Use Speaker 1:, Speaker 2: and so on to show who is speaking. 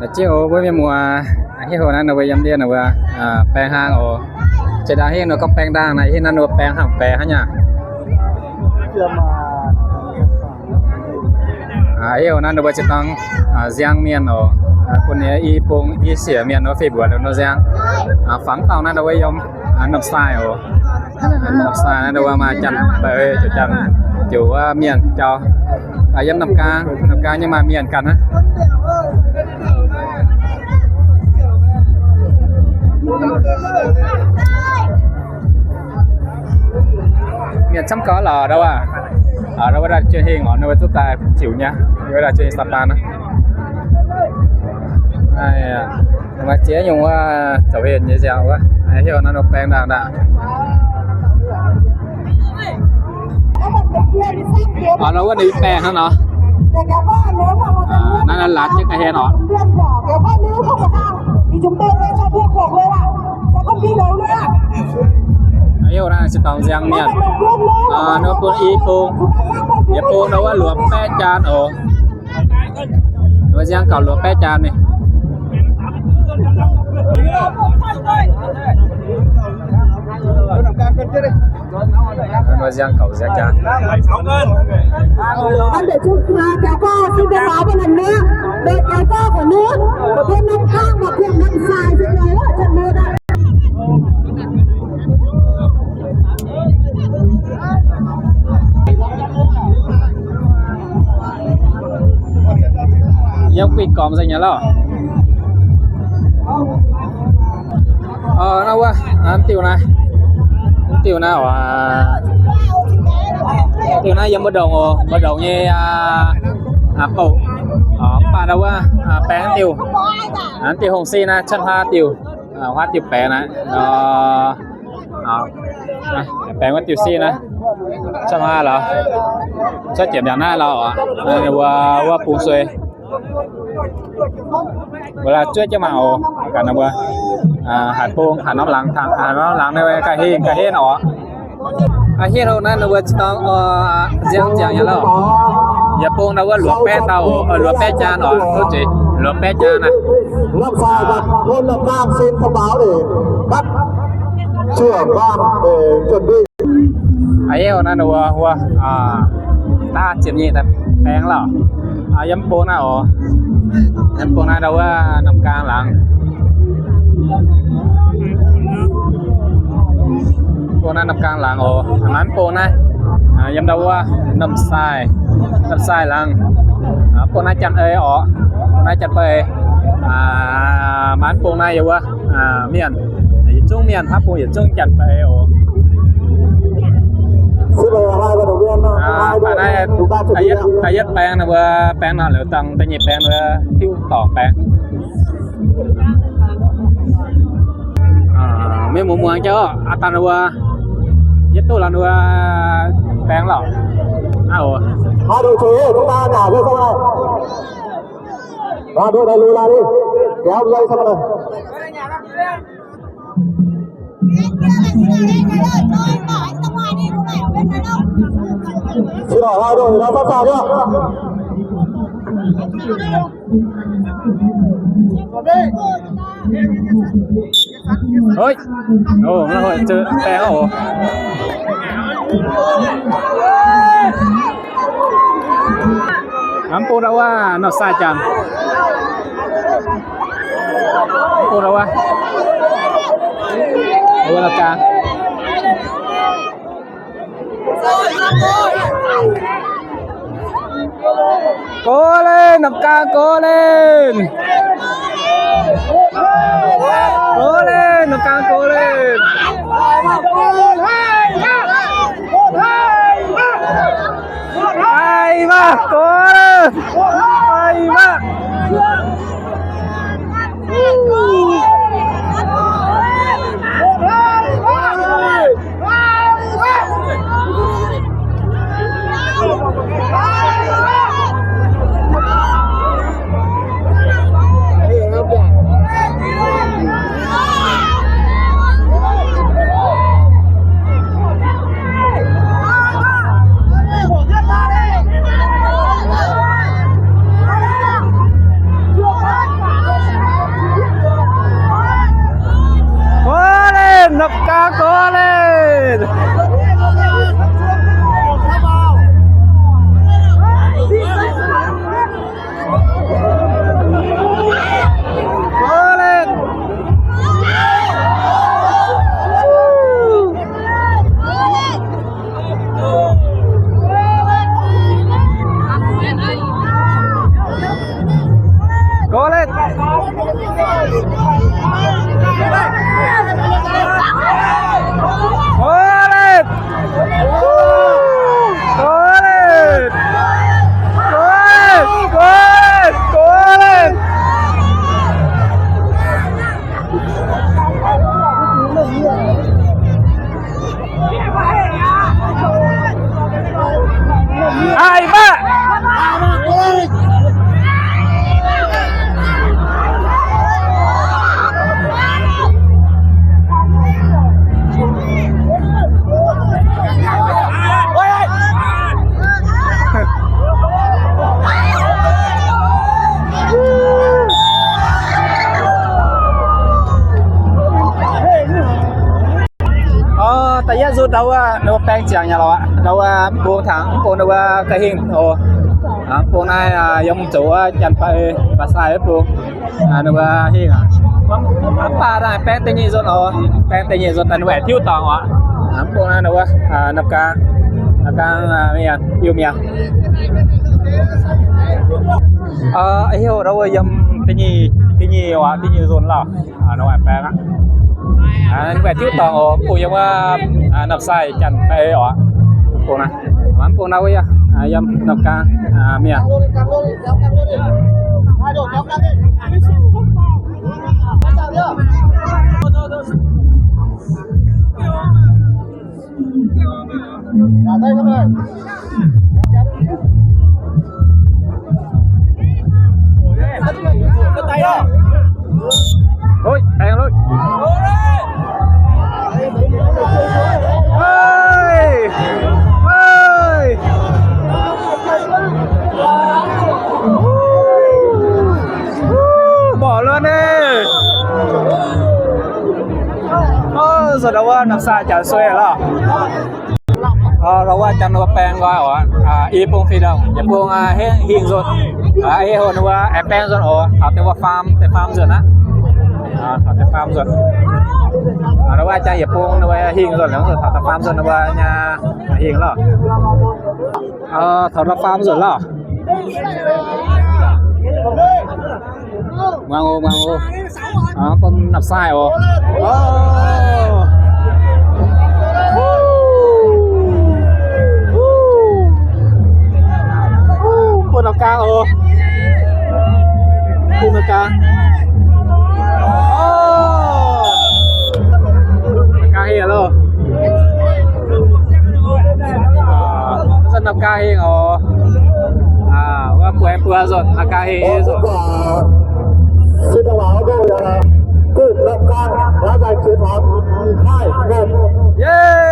Speaker 1: là chiều với mùa khi hồiนั้นเราไปยำเดียนเราแปลงห้างโอจะได้ให้เราก็แปลงด่างในที่นั้นเราแปลงห้างแปลงฮะเนี่ยเอวนั้นเราจะต้องเสียงเมียนโอคนนี้อีปงอีเสียเมียนเราฝีบัวเราเสียงฝังเต่านั้นเราไปยำน้ำทรายโอน้ำทรายนั้นเรามาจันไปจะจันอยู่ว่าเมียนเจ้ายำน้ำกลางยังมาเมียนกันนะmiền chăm có là đâu đâu có ra chơi hình họ nơi chúng ta chịu nhá nơi là chơi satan á mà chế dùng trở về như thế quá hiểu nó được bèn đàng đàng nó có đi bèn hả nó nó là lát chứ cái hè nó yêu ra sẽ tòng giang miền nó con y phun y phun đâu có lúa pe chan ồ nó giang cầu lúa pe chan này nó giang cầu giang chan
Speaker 2: anh để chụp kéo co xin được báo một lần nữa để kéo co của nước của bên nông thang và huyện nông xài trên đấy ở trận mưa đây
Speaker 1: giống quỷ còm gì nhá lo nó quá ăn tiêu này tiêu này giống bắt đầu như bầu bà đâu quá bé ăn tiêu hồng xi na chân hoa tiêu bé này bé quá tiêu xi này chân hoa là chất kiểm đàn na là qua phun xuê vừa là chơi cho màu cả năm vừa hạt buông hạt nó lắng đây cái hi nó hi đâu nè nó vừa tao giang giang nhá lo giờ buông đâu có lúa pe tàu lúa pe cha nó thôi chị lúa pe cha này
Speaker 3: lâm sai và thôn lâm nam xin thông báo để bắt trưởng ban để chuẩn bị
Speaker 1: ấy hồi nãy nó vừa ta chìm nhị ta bén lỏ dám buông nào em con này đâu có nằm can lận con này nằm can lận ồ anh con này dám đâu có nằm sai lận con này chặt ơi ồ con này chặt về bán con này vô miền trung miền tháp con trung chặt về ồ bạn này ta nhất bèn là vừa bèn là lửa tầng ta nhịp bèn là thiếu tỏ bèn mấy mùa mùa cho ta là vừa nhất tôi là vừa bèn lỏ ồ
Speaker 3: hai đội chế của chúng ta nhả vô xong này và đội này lùi lại đi kéo dây xong rồi xin hỏi hai đội đã sẵn sàng chưa?
Speaker 1: ôi ồ nó hồi chơi té ồ ngắm cô đâu nó sai chẳng cô đâu ủa là ca cố lên nằm ca cố lên nằm ca cố lên ai mà cố lên ai mà Cố lên. Cố lên. Cố lên. Cố lên. Cố lên. Cố lên. Hai ba. Tại vì rút đâu đâu bang chẳng nhà lo đâu buông thẳng buông đâu cái hình buông này giống chủ chân phải và sai hết buông đâu hình ba này bang tây nhị rút bang tây nhị rút tận vẻ thiếu tòng buông này đâu nắp cá miền yêu miền hiểu đâu giống tây nhị rút là đâu bang á về thiếu tòng phụ giống nập sai chân phải phụ này mắm phụ đâu vậy dâm nập cá miền ôi tay luôn ơi ơi bỏ luôn đi rồi đâu nằm xa chả xuê đó đâu chân nó bèn gọi y pung phi đâu nhà pung hiền rồi ai hồi nó em bèn rồi học theo farm rồi á học theo farm rồi nó qua chơi dẹp buông nó qua hiền rồi nó rồi thằng farm rồi nó qua nhà hiền rồi thằng farm rồi lo ngang ô con nạp sai rồi con nạp cao rồi con nạp cao hiền luôn dân nằm ca hiền và của em vừa rồi là ca hiền rồi
Speaker 3: xin thông báo đây là cúp nắp can đã giành chiến thắng 2-1.
Speaker 1: Yeah.